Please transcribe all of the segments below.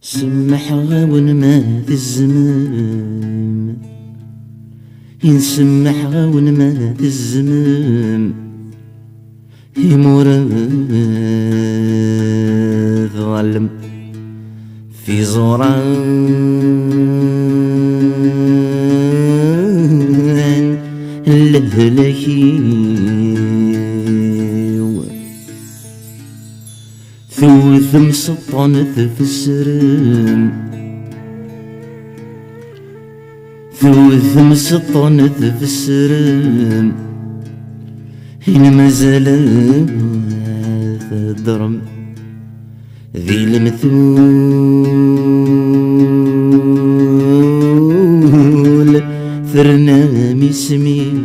سمح غاون ما تزمم، ينسمح غاون ما تزمم، يمور ظلم في زوران الهلاكيو ثوث مسطن تفسرم، ثوث مسطن تفسرم، هنا مازال تضرم ذي المثول ثرنا مسميو.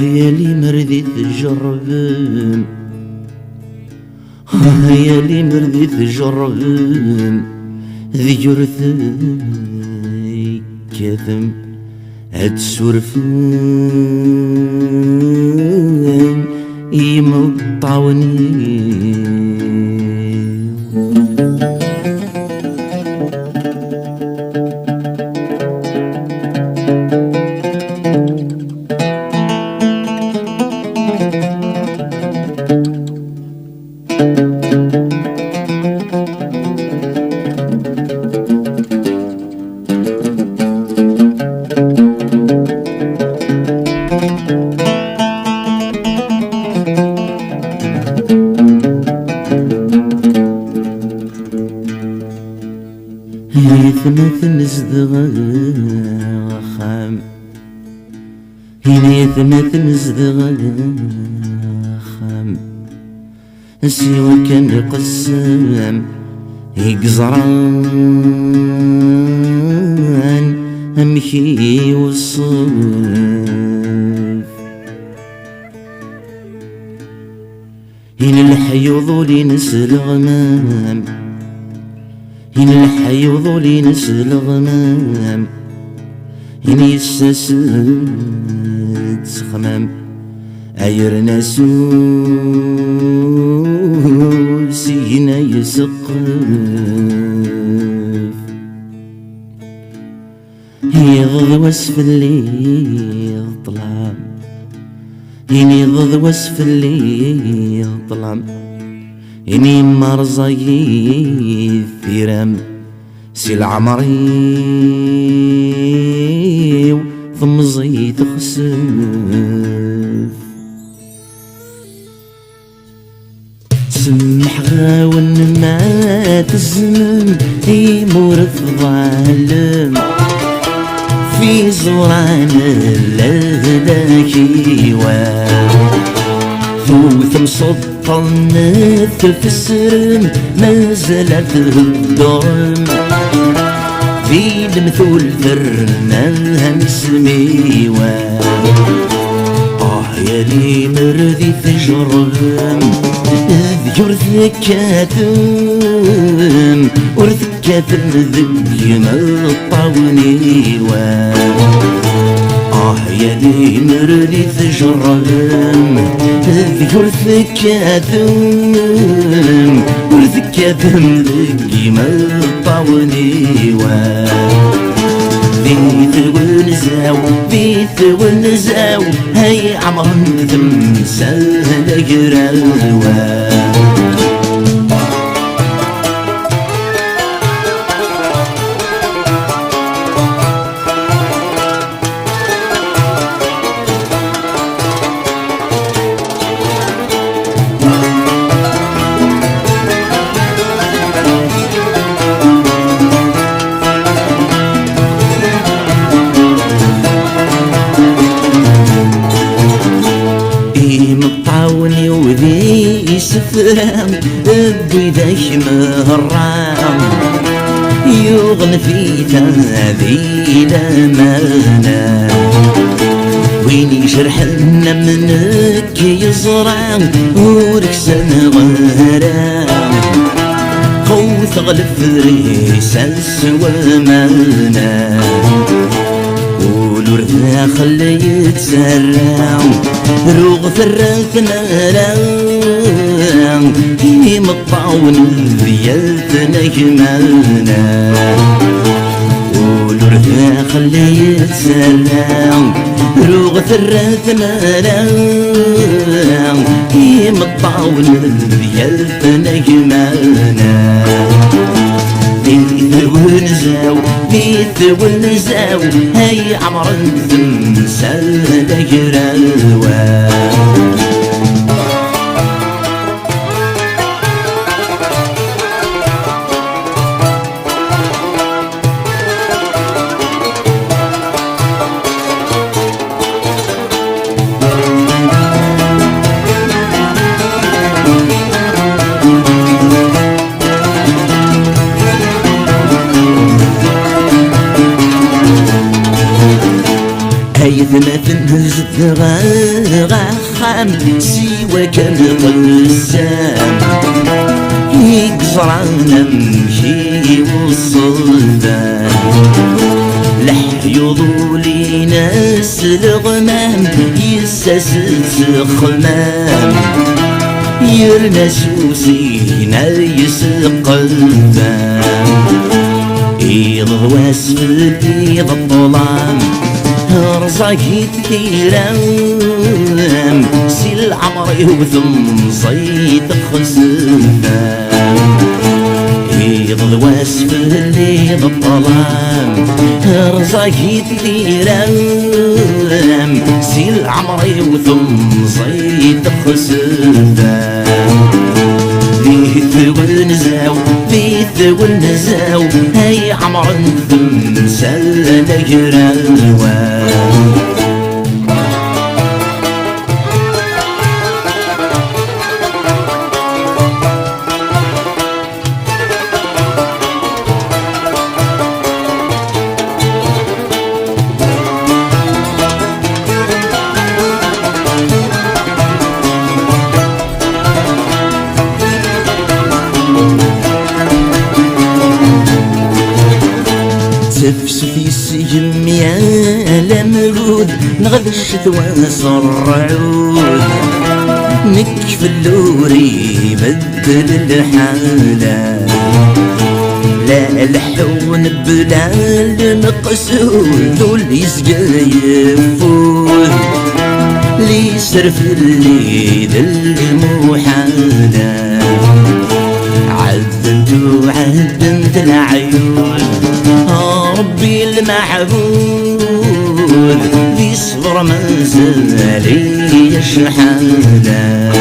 يالي مردي تجربم، يالي مردي تجربم، ذي جرثي كثم هاد سورفم يمطاوني. يثمث مزدغاخام، هنا يثمث مزدغاخام، سيوا كان القسام يقزران امشي والصوف. هنا الحي وظولي نسل غمام، هنا الحي وظولي نسل غمام، هنا يساسد خمام عير ناسوس هنا يسقف. يض وسف الليل ظلام، هنا يض وسف الليل ظلام، إني مرزاي ثيرام سي العمري ثمزي تخسف. سمح غاون ما تزمم، يمور في ظالم في زوران الهلاكيوان ثوث مسطن تفسرم، مازالت الدرم في المثول ذرناها مسميوان. يالي مردي تجرم ذكر ذكاتم ورثكاتم ذي مطاونيوان. يالي مردي تجرم ذكر ذكاتم ورثكاتم ذي مطاونيوان. بيت ونزاو بيت ونزاو هاي عمر تمثال قراوان. مطاوني وذي سفرام بيداش مهرام، يغن في هذه الأمانة وين يجرحنا منك يزرع وركسن غرام. خوث غلف ريساس ومانا ورثا خلي يتسرع روغ فرقنا لام كيم الطاون ذيالتنا جمالنا ورثا خلي يتسرع روغ فرقنا لام كيم الطاون ذيالتنا جمالنا بيت ونزاو بيت ونزاو هاي عمر الثمسال دجراوا هيثنا تنهز غاخام سيوا كان قسام يقصرانا نمشي والصلبان لحيوضو لينا الغمام يساسس خمام يرنا سوسينا يسق البان يضغ واسفل بيض الظلام رزاقي تيرام سي العمر يوثم صيد خسفان يضل واسفل اللي بالظلام رزاقي تيرام سي العمر يوثم صيد خسفان بيت والنزاو بيت والنزاو هاي عمر الثمسال دجراوا تفسف السجم يا لمرود نغذش ثواس الرعود نكف اللوري بدل الحالة لا الحون بلا المقسول ذو اللي يسقى لي سرف اللي ذل المحالة عدنت وعدنت العيون ربي المعبود ذي صبر ما زالي يشحانا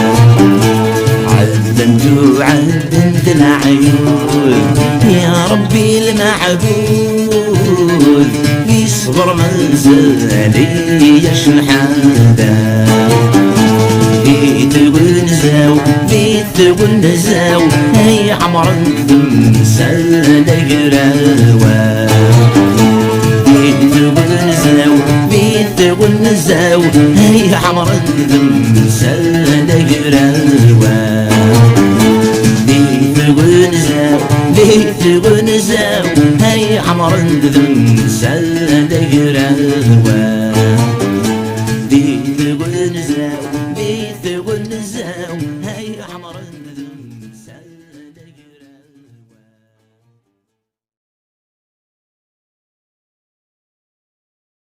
عدنت وعدنت العيون يا ربي المعبود ذي صبر ما زالي يشحانا بيت ونزاو بيت ونزاو هاي عمر الثمسال دجراوا بيت ونزاو بيت ونزاو هاي عمر الثمسال دجراوا بيت ونزاو بيت ونزاو هاي عمر الثمسال دجراوا